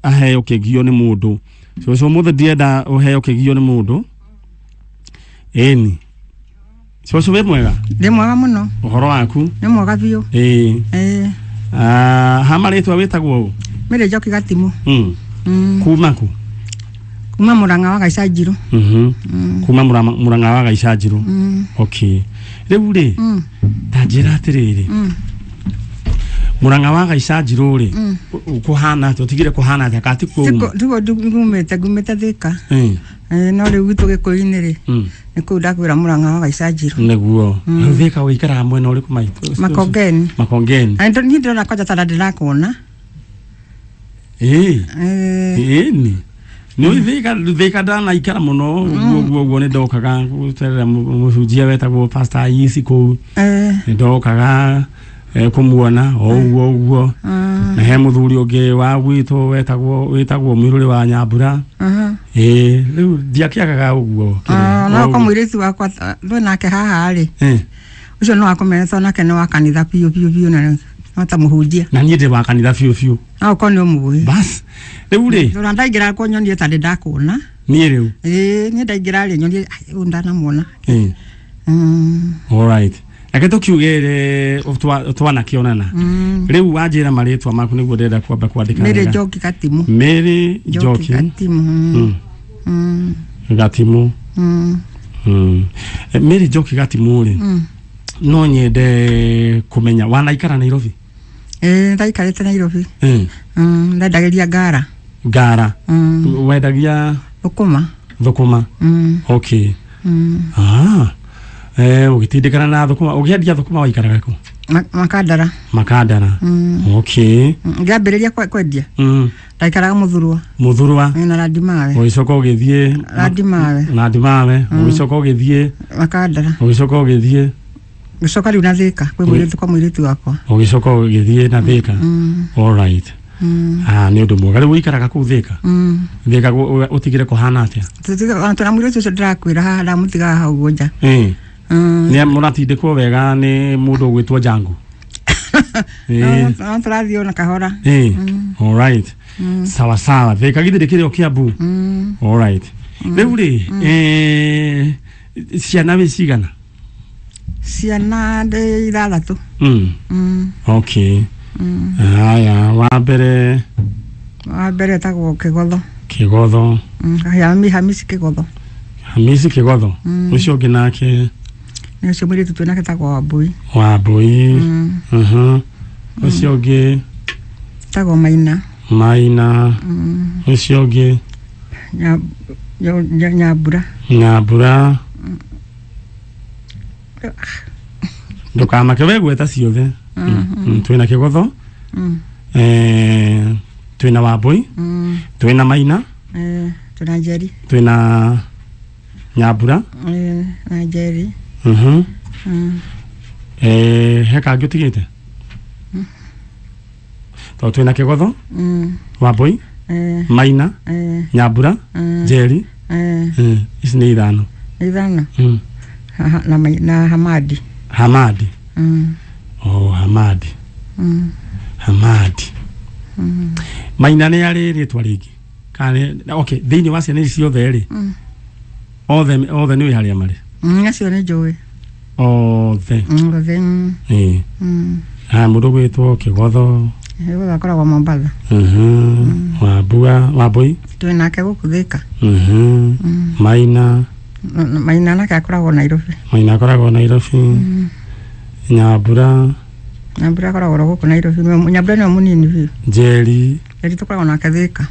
aheo kĩgio nĩ mũndũ cũcũ mũthĩ ndienda ũheo kĩgio nĩ mũndũ eni cũcũ wĩ mwega ndĩ mwega mũno ũhoro waku nĩ mwega biũ ha marĩtwa wĩtagwo Mary Njoki Gatimu kuma ku kuma Murang'a wa Gaicanjirũ kuma Murang'a wa Gaicanjirũ okay rĩu rĩ ta njĩra atĩrĩrĩ Murang'a wa Gaicanjirũ rĩ kuhana tutigire kuhana atĩa kati kuuma tiko ngumĩte Thika no rĩu gwitũ Gĩkũyũ-inĩ rĩ nĩ kũu ndakwĩra Murang'a wa Gaicanjirũ nĩguo Thika ũikara mwena ũrĩkũ maitũ Makongeni niĩ ndĩrona kwanja ta ndĩrakũona ni Thika ndanaikara mũno ũguo nĩ ndokaga gũterera mũhunjia wetagwo Pastor Ayisi kũu nĩ ndokaga kumuona ũguo na he mũthuri ũngĩ wa gwitũ wetagwo Mwirũrĩ wa Nyambura rĩu ndiakĩagaga ũguo no ko mũirĩtu wakwa ndwe nake haha rĩ ũcio no akomenetwo nake nĩ wa kanitha piũ na no ta mũhunjia na niĩ ndĩ wa kanitha piũ no ko nĩ ũmũĩ bas rĩu rĩ ndũra ndaingĩra ko nyonie ta ndakũona niĩ rĩu niĩ ndaingĩra rĩ nyonie ndanamuona all right ake tukiugere twana kionana riu wanjira maritwa maku niguo ndenda kwamba kwandika Mary Njoki Gatimu Mary Njoki Gatimu Mary Njoki Gatimu ri no nyende kumenya wanaikara Nairobi ndaikarite Nairobi ndendageria ngara wendagia thukuma okay ugitindikana na thukuma ugiendia thukuma waikaraga ku Makandara okay ngambĩrĩria kwendia ndaikaraga Muthurwa na Randimawe ugicoka ugithie Randimawe ugicoka ugithie Makandara ugicoka ugithie gicoka riu na Thika kwĩ mũirĩtu wakwa ugicoka ugithie na Thika all right nĩ ũndũ mwega rĩu ũikaraga kũu Thika ũtigire kuhana atĩa tũna mũirĩtu ũcio ndĩrakwĩra haha ndamũtigaga hau nja nĩ mũratindĩkwo wega nĩ mũndũ ũgwĩtwo Jangu no tũrathiĩ ona kahora all right sawa Thika githĩ kĩrĩo Kiambu all right rĩu rĩ ciana wĩ cigana ciana ndĩ 6 okay haya wa mbere tagwo Kĩgotho Hamisi Kĩgotho ucio ũngĩ nake nĩcio mũirĩtu twĩ nake tagwo Wambui ucio ũngĩ tagwo Maina ucio ũngĩ Nyambura ndukamake wegweta ciothe twina Kĩgotho twina Wambui twina Maina twina Njeri twina Nyambura na Njeri heka ngĩ ũtigĩte to twina Kĩgotho Wambui Maina Nyambura Njeri ici nĩ 5 na Hamadi Hamadi Maina nĩ arĩ rĩtwa rĩngĩ okay thĩinĩ wa ciana ici ciothe rĩ othe nĩ wĩ harĩa marĩ acio nĩ njũĩ othe mũndũ gwĩtwo Kĩgotho akoragwo Mombatha Wambui twĩ nake gũkũ Thika Maina nake akoragwo Nairobi Nyambura akoragwo gũkũ Nairobi Nyambura nĩ mũnini biũ Njeri tũkoragwo nake Thika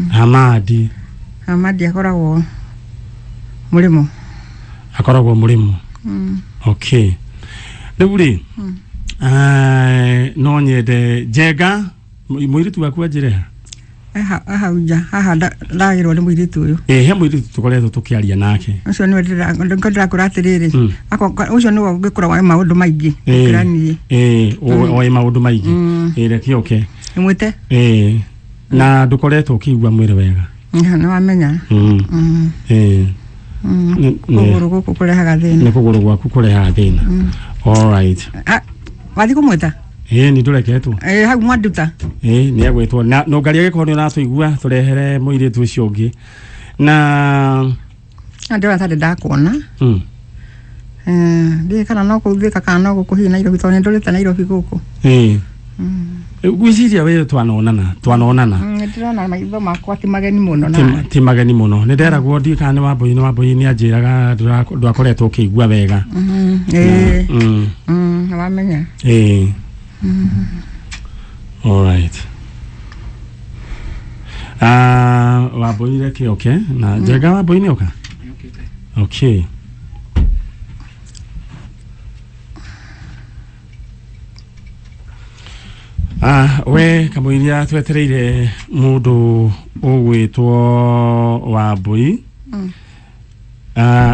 Hamadi akoragwo Mũrĩmo okay rĩu rĩ no nyende Njenga mũirĩtu waku anjĩre hau nja haha ndagĩrwo nĩ mũirĩtu ũyũ he mũirĩtu tũkoretwo tũkĩaria nake ũcio nĩwe ndĩrakũra atĩrĩrĩ ũcio nĩwe ũngĩkora wa maũndũ maingĩ gũkĩra niĩ oĩ maũndũ maingĩ reke oke mwĩte na ndũkoretwo ũkĩigua mwĩrĩ wega nĩ wamenya kũgũrũ gũkũ kũrehaga thĩna nĩ kũgũrũ gwaku kũrehaga thĩna all right wathiĩ kũmwĩta ni tureketwo hau mwanduta ni agwetwo na no ngari agiko ni natũigua turehere mũirĩtu ũcio ũngĩ na ndio atade ndakuona ndi kana no kuthika kana no gukuhi Nairobi tone ndorete Nairobi guku gwiciria we twanonana ndirona maitho makwa ti mageni muno na ti mageni muno ni nderagwo ndi kana Wambui ni anjiraga ndwakoretwo ukigua wega wamenya all right Wambui reke okay na njega Wambui ni oka okay we kamuiria twetereire mundu ugwitwo Wambui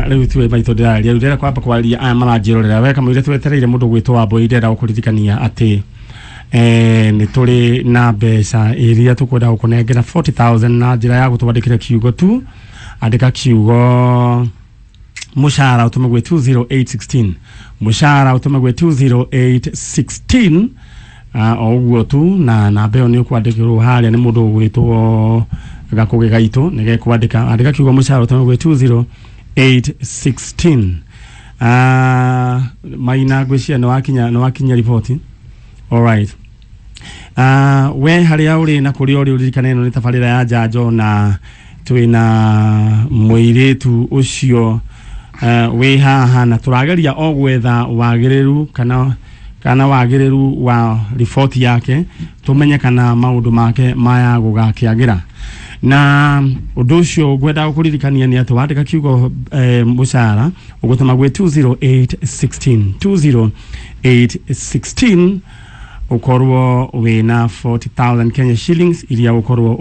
riu tuwe maito ndiraria ndira kwamba kwaria aya maranjirorera we kamuiria twetereire mundu ugwitwo Wambui ndira gukuririkania ati ni turi na mbeca iria tukwenda gukunengera 40,000 na njira ya gutwandikira kiugo tu andika kiugo mushara utume gwe 20816 mushara utume gwe 20816 oguo tu na namba yo ni kwandikirwo haria ni mundu ugwitwo gakuge gaito ni gekwandika andika kiugo mushara utume gwe 20816 maina gwiciria no wakinya report all right we haria uri na kuri uri uririkane no ni tabarira ya njanjo na twina muiritu ucio we haha na turageria ogwetha wagiriru kana wagiriru wa report yake tumenye kana maundu make maya gugakiagira na undu ucio gwenda kuririkania ni ati wandika kiugo mushara ugutuma gwe 20816 ukorwo wina 40,000 Kenya shillings iria ukorwo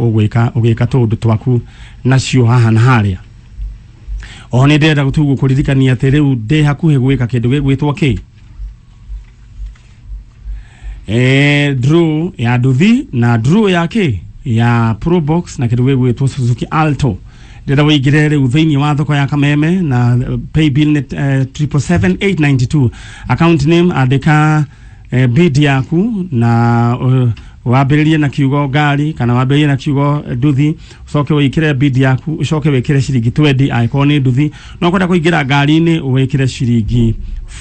ugwika tundu twaku nacio haha na haria one ndenda gutugu kuririkania ati riu ndi hakuhe gwika kindu gigwitwo ki draw ya nduthi na draw yake ya Probox na kindu gigwitwo Suzuki Alto ndenda wigire riu thiini wa thoko ya Kameme na pay bill net 77892 account name andika bid yaku na wambiririe na kiugo ngari kana wambiririe na kiugo nduthi ucoke wikire bid yaku ucoke wikire ciringi 20 aiko ni nduthi no kwenda kuingira ngari-ini wikire ciringi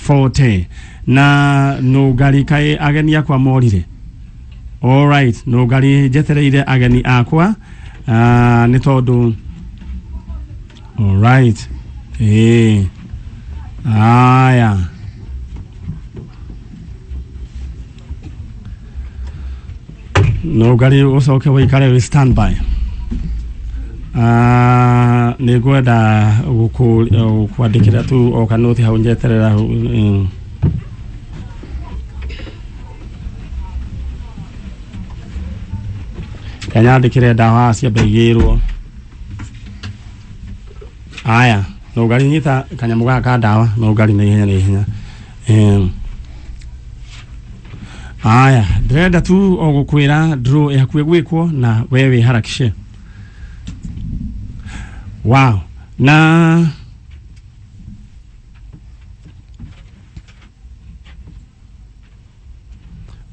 40 na no ngari kai ageni akwa morire all right no ngari jetereire ageni akwa ni tondu all right aya no gari ucoke wikare we standby ni gwenda kwandikira tu o kanuthi hau njeterera kanyandikire dawa cia beigirwo aya no gari nyita kanyamu gaka dawa no gari na ihenya aya ndrenda tu ogukwira draw yakwe gwikwo na wewe harakishe wow na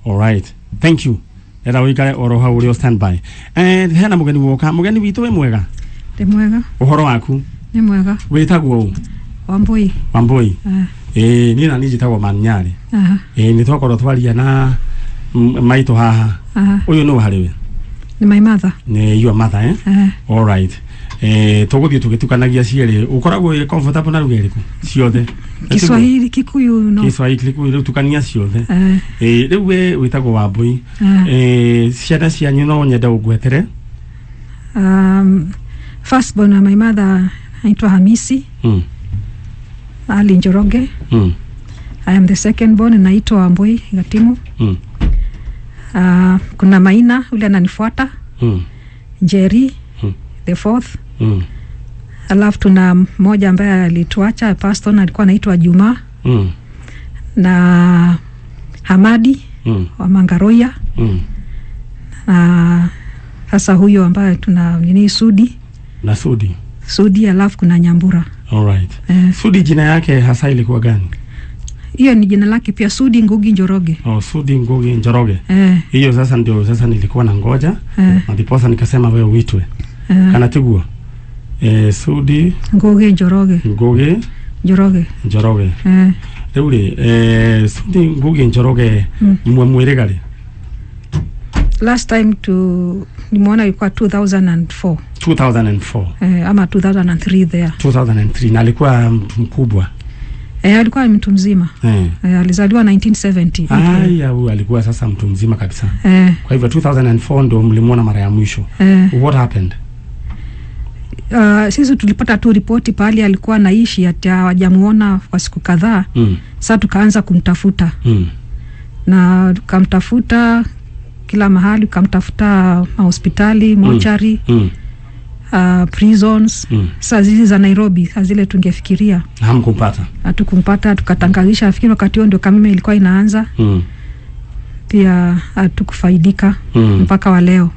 all right thank you era wikare oroha uri standby hena mugeni woka mugeni witu we mwega ndi mwega uhoro waku ni mwega witagwo Wambui ni na nijitagwo Manyari ni twakorwo twaria na maito haha uyu no hariwe ni my mother ni your mother all right tuguthie tugitukanagia ciere ukoragwo comfortable na rugeriku ciothe Kiswahili Kikuyu no Kiswahili Kikuyu tukania ciothe riu we witagwo Wambui ciana cianyu no nyenda ugwetere first born my mother aitwa Hamisi Ali Njoroge I am the second born naitwa Wambui Gatimu kuna Maina ule ananifuata Jerry the fourth alafu tuna mmoja ambaye alituacha pastor alikuwa anaitwa Juma na Hamadi wa Mangaroya sasa huyo ambaye tuna nini Sudi alafu kuna Nyambura all right Sudi jina yake hasa ilikuwa gani hiyo ni jina lake pia, Sudi Ngugi Njoroge. Sudi Ngugi Njoroge. Hiyo sasa ndio nilikuwa na ngoja. Na ndiposa nikasema wewe uitwe. Kana tiguo. Sudi Ngugi Njoroge. Ngugi Njoroge. Njoroge. Rĩu Sudi Ngugi Njoroge mwĩrĩgarĩ. Last time nimeona ilikuwa 2004. 2004. Ama 2003 there. 2003 na alikuwa mkubwa. Alikuwa mtu mzima. Alizaliwa 1970. Huyu alikuwa sasa mtu mzima kabisa. Kwa hivyo 2004 ndo mlimuona mara ya mwisho. What happened? Sisi tulipata tu ripoti pale alikuwa anaishi ati hawajamuona kwa siku kadhaa. Sasa tukaanza kumtafuta. Na tukamtafuta kila mahali, tukamtafuta hospitali, mochari, prisons. Sasa hizi za Nairobi, sasa zile tungefikiria. Hamkumpata. Hatukumpata, tukatangazisha fikiri wakati huo ndio kama ilikuwa inaanza. Pia hatukufaidika mpaka wa leo.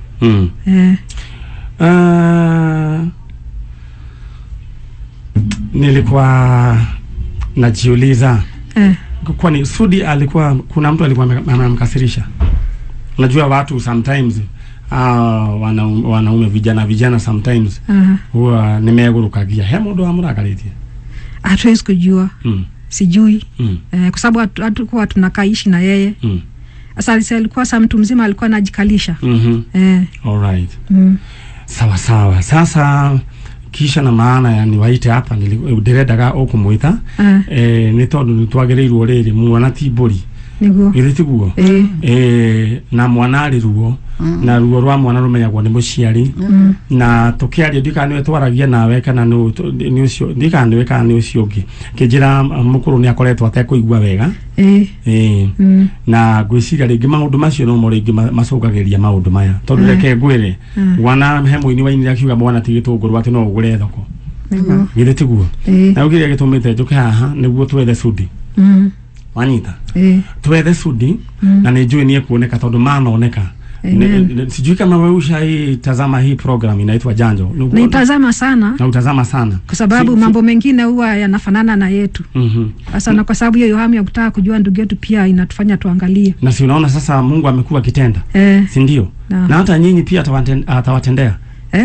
Nilikuwa najiuliza kwani Sudi alikuwa, kuna mtu alikuwa anamkasirisha. Unajua watu sometimes wanaume vijana sometimes huwa nimegurukagia he mundu amurakarĩtie. Hatuwezi kujua. Sijui. Kwa sababu hatukuwa tunakaishi na yeye. Sasa alikuwa sa mtu mzima, alikuwa anajikalisha. All right. Sawa. Sasa kisha na maana yani waite hapa ndirendaga okumuita ni tondu nitwagereirwo riri mwana tiburi niguo iritiguo na mwana ari ruo na ruo rwa mwana rumenyagwo ni muciari na tukiaria ndikaniwe twaragia nawe kana ni ucio ndikaniwe kana ni ucio ungi kinjira mukuru ni akoretwo atekuigua wega na gwiciria ringi maundu macio no mo ringi macokageria maundu maya tondu reke ngwire wana hemuini waini akiuga mwana tigitunguru ati no ugure thoko iritiguo na ugiria gitumite njuke haha niguo twethe Sudi wanyita twethe Sudi na nijue nie kuoneka tondu manaoneka. Sijui kama wewe ushaitazama hii program inaitwa Janjo. Naitazama sana. Na utazama sana. Kwa sababu mambo mengine huwa yanafanana na yetu. Sasa na kwa sababu hiyo hamu ya kutaka kujua ndugu yetu pia inatufanya tuangalie. Na si unaona sasa Mungu amekuwa kitenda. Si ndio? Na hata nyinyi pia atawatendea.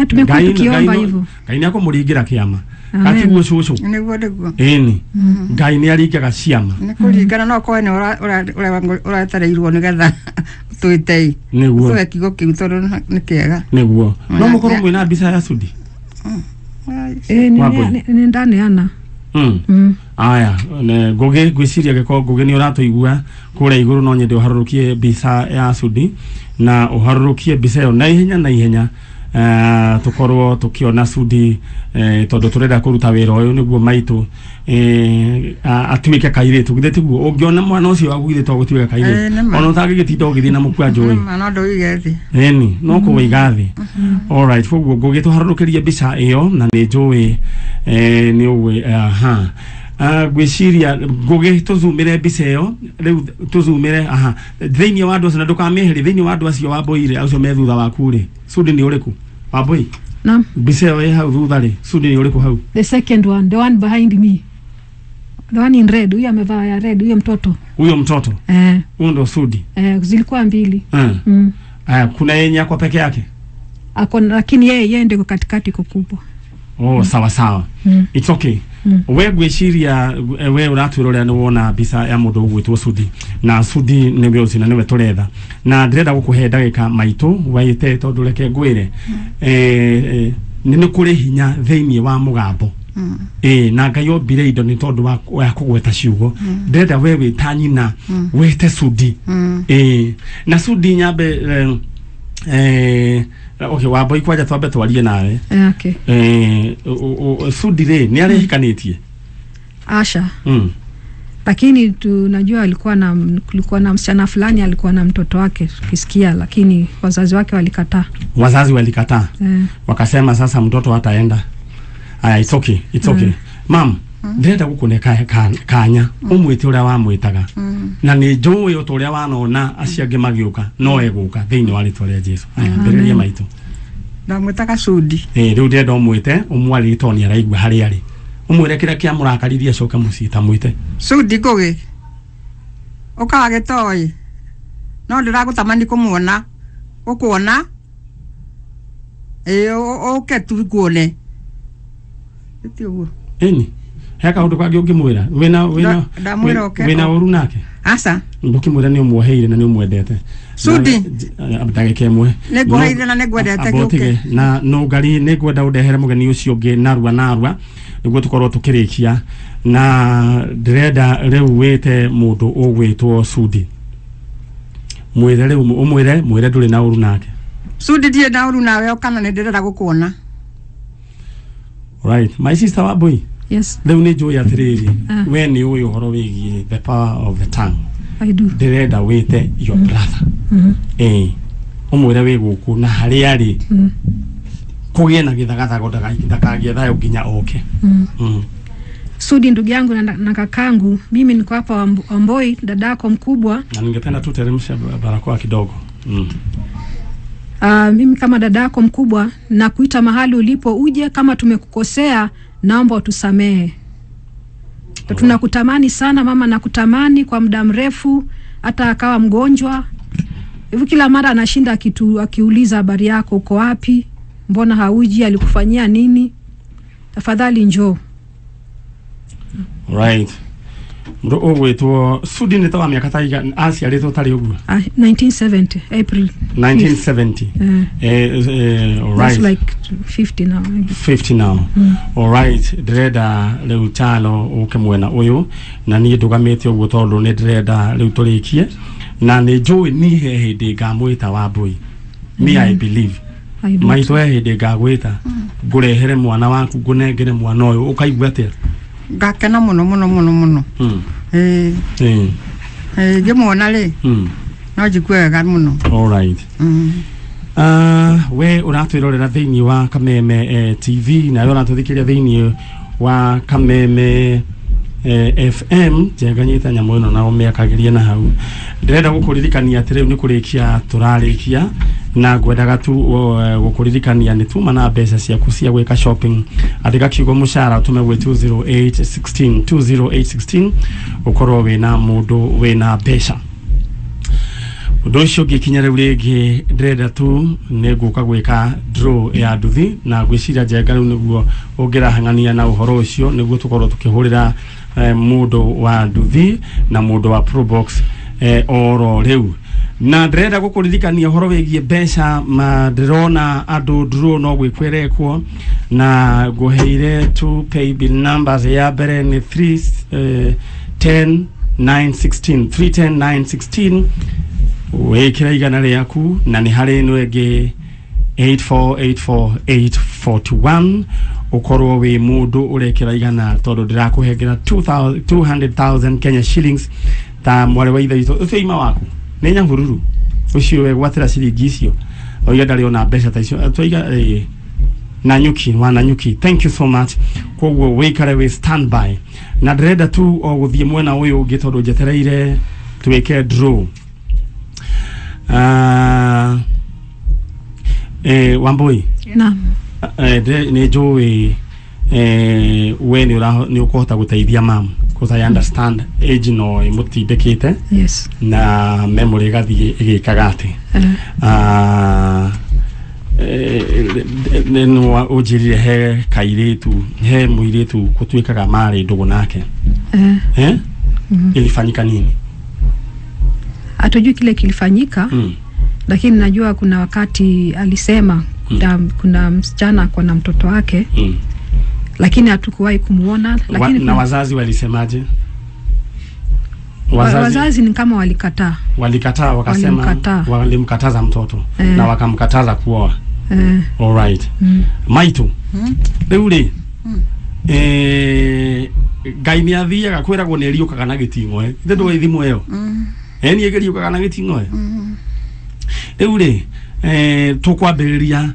Tumekuwa tukiomba hivyo. Ngai yako muringira kiama. Kati gucucu. Niguo niguo. Eni. Ngai ni aringaga ciama. Nikuringana no ko ne uratereirwo nigetha twitei. Niguo. Twe kigo kiu tondu ni kiega. Niguo. No mukoro mwina mbica ya Sudi. Ni ndani ana. Aya, Ngugi gwiciria giko Ngugi ni uratuigua kure iguru no nyende uharurukie mbica ya Sudi na uharurukie mbica yo na ihenya tukorwo tukiona Sudi tondu turenda kuruta wira uyu niguo maitu atuike kairitu githitiguo ungiona mwana ucio wagwithitwo gutiweka kairitu ona utagigitinda ugithina mukua njoi no ndoigethi no kuwigathi. All right, koguo Ngugi tuharurukirie mbica iyo na ni njoi ni uwe gwiciria Ngugi tuzumire mbica iyo riu tuzumire thiini wa andu acio ndukameheri thiini wa andu acio wamboire acio me thutha waku ri Sudi ni uriku wamboi? Naam. Mbica iyo hau thutha ri Sudi ni uriku hau? The second one, the one behind me, the one in red, huyo amevaa ya red, huyo mtoto huyo ndo Sudi. Zilikuwa mbili. Kuna yenye kwa peke yake lakini yeye ndio katikati kubwa. Sawa. It's okay. We gwiciria we uratwirora ni wona mbica ya mundu ugwitwo Sudi na Sudi ni we ucina niwe turetha na ndirenda gukuhe ndagika maitu waite tondu reke ngwire ni kuri hinya thiini wa mugambo na Ngai ombire indo ni tondu wa kugweta ciugo ndirenda we wita nyina wite Sudi na Sudi nyambe okay wamboi kwaja twambe twarie nawe Sudi ri ni arehikanitie Asha lakini tunajua kulikuwa na msichana fulani alikuwa na mtoto wake tukisikia, lakini wazazi wake walikataa. Wakasema sasa mtoto hataenda. It's okay. Mam, ndirenda gukuneka kanya umwite uria wamwitaga na ni njui uturia wanona aciange magiuka no eguka thiini wa ritwa ria Jesu. Mbereria maitu ndamwitaga Sudi riu ndirenda umwite umwaritwo ni araigua hari ari umwire kira kia murakariria coka mucita mwite Sudi Ngugi ukage toy no ndiragutamani kumuona ukuona oke tu kuone tio eni heka undu kwagi ungimwira wina uru nake asa ndukimwira ni umwoheire na ni umwendete Sudi abitage kemwe negwoheire na negwendete gyoke na no ngari negwenda udehere mugeni ucio ngi narua niguo tukorwo tukirikia na ndirenda riu wite mundu ugwitwo Sudi mwire riu umwire nduri na uru nake Sudi die na uru nawe kana ne ndirenda gukuona. Right, my sister Wabui. Yes. Riu ni njui atiriri when you uhoro wigie the power of the tongue. I do. Ndirenda wite your brother umwire wi guku na hari ari kugie na githagathago ndakagie thayo nginya oke. Sudi ndugu yangu na kakangu, mimi niko hapa Wamboi, dadako mkubwa, na ningependa tu teremsha barakoa kidogo. Mimi kama dadako mkubwa na kuita mahali ulipo uje, kama tumekukosea naomba utusamehe. Tunakutamani sana mama, nakutamani kwa muda mrefu, hata akawa mgonjwa hivi kila mara anashinda akiuliza habari yako, uko wapi, mbona hauji, alikufanyia nini, tafadhali njoo. Right. Ndo ogwetwo Sudi ni tawa miaka taiga Asia leto tari ugu 1970 April 1970 all right, that's like 50 now maybe. 50 now. All right, dreda leu talo ukemwena uyu na ni ndugamete ugu tondu ni dreda leu turikie na ni njui ni hehinde ngamwita Wabui. Me I believe maitho hehinde ngagwita ngurehere mwana waku ngunengere mwana uyu ukaigua atia gakena muno ngimuona ri no njiguaga muno. All right. We uratwirorera thiini wa Kameme TV na yo natuthikiria thiini wa Kameme FM jenganyita nyamu ino na umiakagiria na hau. Ndirenda gukuririkania atiriu ni kurikia turarikia na ngwendaga tu gukuririkania ni tuma na mbeca ciaku cia gwika shopping andika kiugo mushara utume gwe 20816 ukorwo wina mundu wina mbeca. Undu ucio gikinya riu ringi ndirenda tu ni guka gwika draw ya nduthi na gwiciria jenga riu niguo ungirahangania na uhoro ucio niguo tukorwo tukihurira mundu wa nduthi na mundu wa Probox oro riu. Na ndirenda gukuririkania horo wigie mbeca mandirona andu draw no gwikwerekwo na guheire tu pay bill numbers ya mbere ni 310916 wekira igana riaku na ni hari nwege 8484841 ukorwo wi mundu urekira igana tondu ndirakuhengera 200,000 Kenya shillings ta mwale wa ithaito uthima waku nenya hururu ucio we gwatira ciringi icio oiga ndari ona mbeca ta icio twiga na nyuki. Thank you so much kogwo wikare we standby na ndirenda tu o guthie mwena uyu ungi tondu njetereire twike draw. Wambui na ni njui we ni ukuhota guteithia mam because I understand age no imutindikite. Yes. Na memory gathie igikaga ati neno ujirire he kairitu he muiritu kutwikaga mari ndugu nake ilifanyika nini? Hatujui kile kilifanyika lakini najua kuna wakati alisema kuna msichana kwa na mtoto wake lakini hatukuwahi kumuona. Lakini na wazazi walisemaje? Wazazi ni kama walikataa wakasema walimkataza mtoto na wakamkataza kuoa. All right. Maitu leuli gaini athia gakwira go nerio kagana gitingo ndu ithimu eyo eni egerio kagana gitingo leuli tukwambiriria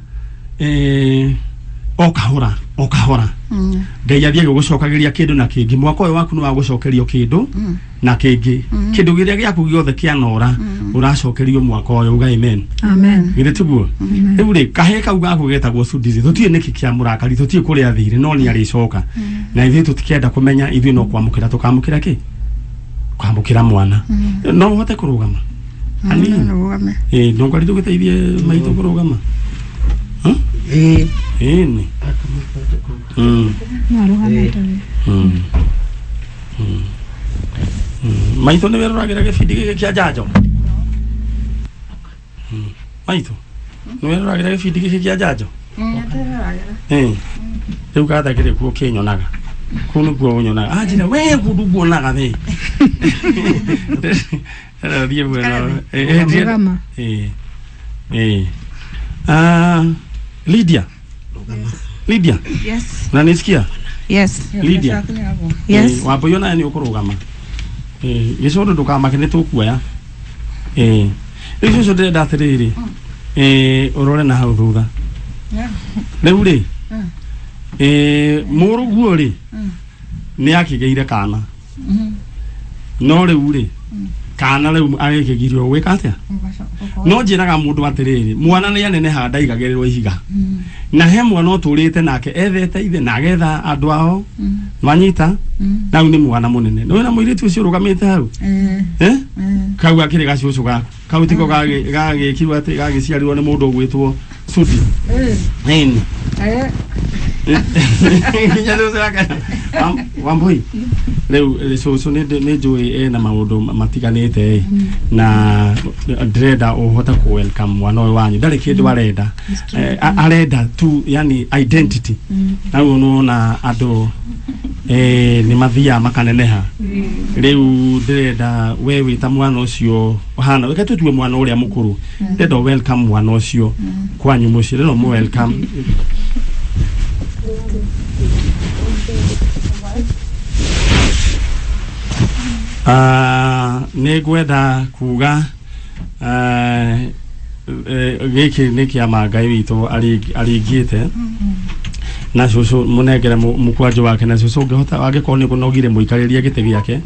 okahora ngai athia gucokagiria kindu na kingi mwako uyu waku ni wa gucokerio kindu na kingi kindu giria giaku giothe kianora uracokerio mwako uyu uga amen. Gire tuguo leuli kahe kau gaku getagwo Sudizi tutie niki kia murakari tutie kuria thire no ni aricoka na ithu tutikenda kumenya ithu no kwamukira tukamukira ki kwambukira mwana no hote kurugama ani ndongo ritu giteithie maitu kurugama ni maitu ni weragira gibindi giki kia njanjo maitu ni weragira gibindi giki kia njanjo riu gathagire kuo kinyonaga kunu kuo unyonaga njira we kundu kuonaga thi era thie bueno Lydia yes unanisikia yes Lydia yes wapo yona ni ukurugama gicondo ndukamake ni tukuoya icio ndenda atiriri urore na hau thutha riu ri muruguo ri ni akigeire kana no riu ri kana riu agikigirio gwika atia no njiraga mundu atiriri mwana ni anene handa igagirirwo ihiga na he mwana uturite nake ethete ithe na getha andu ao manyita na ni mwana munene no na muiritu ucio rugamite hau kau akiri gacucu gaku kau tiko gagikirwo ati gagiciarirwo ni mundu gwitwo Sudi nini Wambui leo so ne joe na maundu matiganite na dreda ohota ku welcome mwana wanyu ndari kindu arenda arenda tu yani identity na unaona ado ni mathia makaneneha leo dreda wewe ta mwana ucio hana weka tutwe mwana uria mukuru ndenda welcome mwana ucio kwanyu mucire no mu welcome negwenda kuga giki ni kiama Ngai witu aringite na cucu munengere mukwanjo wake na cucu ngihota wagikoo ni kunogire muikariria gite giake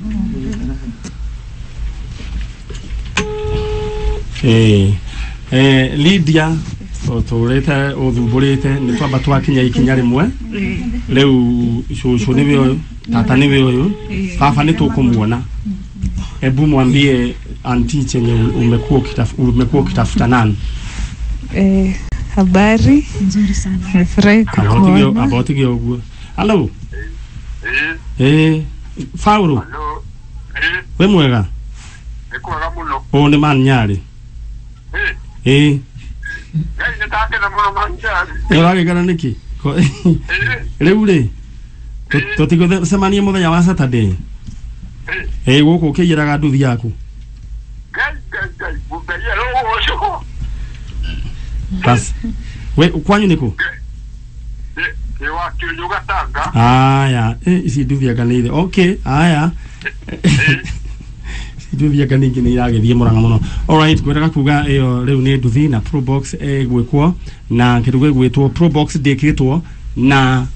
Lydia turite uthumburite ni twamba twakinya ikinya rimwe riu cucu ni we tata ni we uyu baba ni tukumuona hebu mwambie anti chenye umekuwa ukitafuta nani habari nzuri sana nimefurahi kukuona abotigio uguo hello Fauru we mwega nikuaga muno o ni man nyari ngai nitake na muno manjari uragikana niki riu ri tutigo semania muthenya wa Saturday guku ukiyiraga nduthi yaku gai bugayero oco bas we kwanyu niko wa kiyo gatanga aya isi nduthi yakanire okay aya nduthi yakanire ni iragithie muranga muno alright gwetaka kuga iyo riu ni nduthi na Probox gwikwo na kirugo gwitwo Probox dekitwo na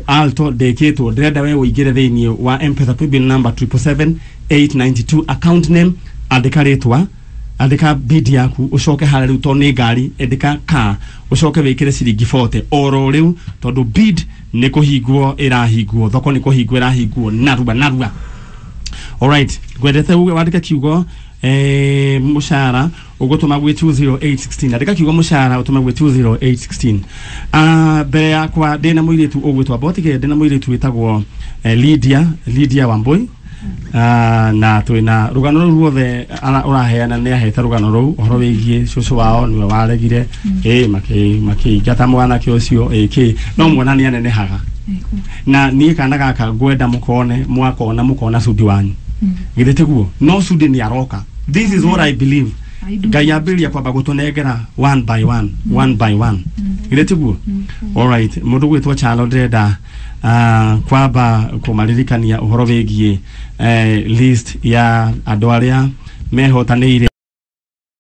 alto deketwo ndenda we uigire thiini wa M-Pesa paybill number 777-892 account name andika ritwa andika bid yaku ucoke hara riu to ni ngari andika ka ucoke wikire ciringi 40 oro riu tondu bid ni kuhingwo irahingwo thoko ni kuhingwo irahingwo narua alright gwendete uge wandike kiugo mushara ugotuma gwe 20816 andika kiugo mushara utuma gwe 20816 mbere yakwa ndina muiritu ugwitwa botige ndina muiritu witagwo Lydia Wambui na twina rugano ruothe uraheana ni aheta rugano ru uhoro wigie cucu wao niwe waregire makingata mwana kiucio no mwana ni anenehaga na ni kana gaka ngwenda mukone mwakona mukona Sudi wanyu githete guo no Sudi ni aroka. This is what I believe. Ngai ambiria kwamba gutunengera one by one githete guo alright mundu gwitwa Chalo ndenda kwamba kumaririkania uhoro wigie list ya andu aria mehotanĩire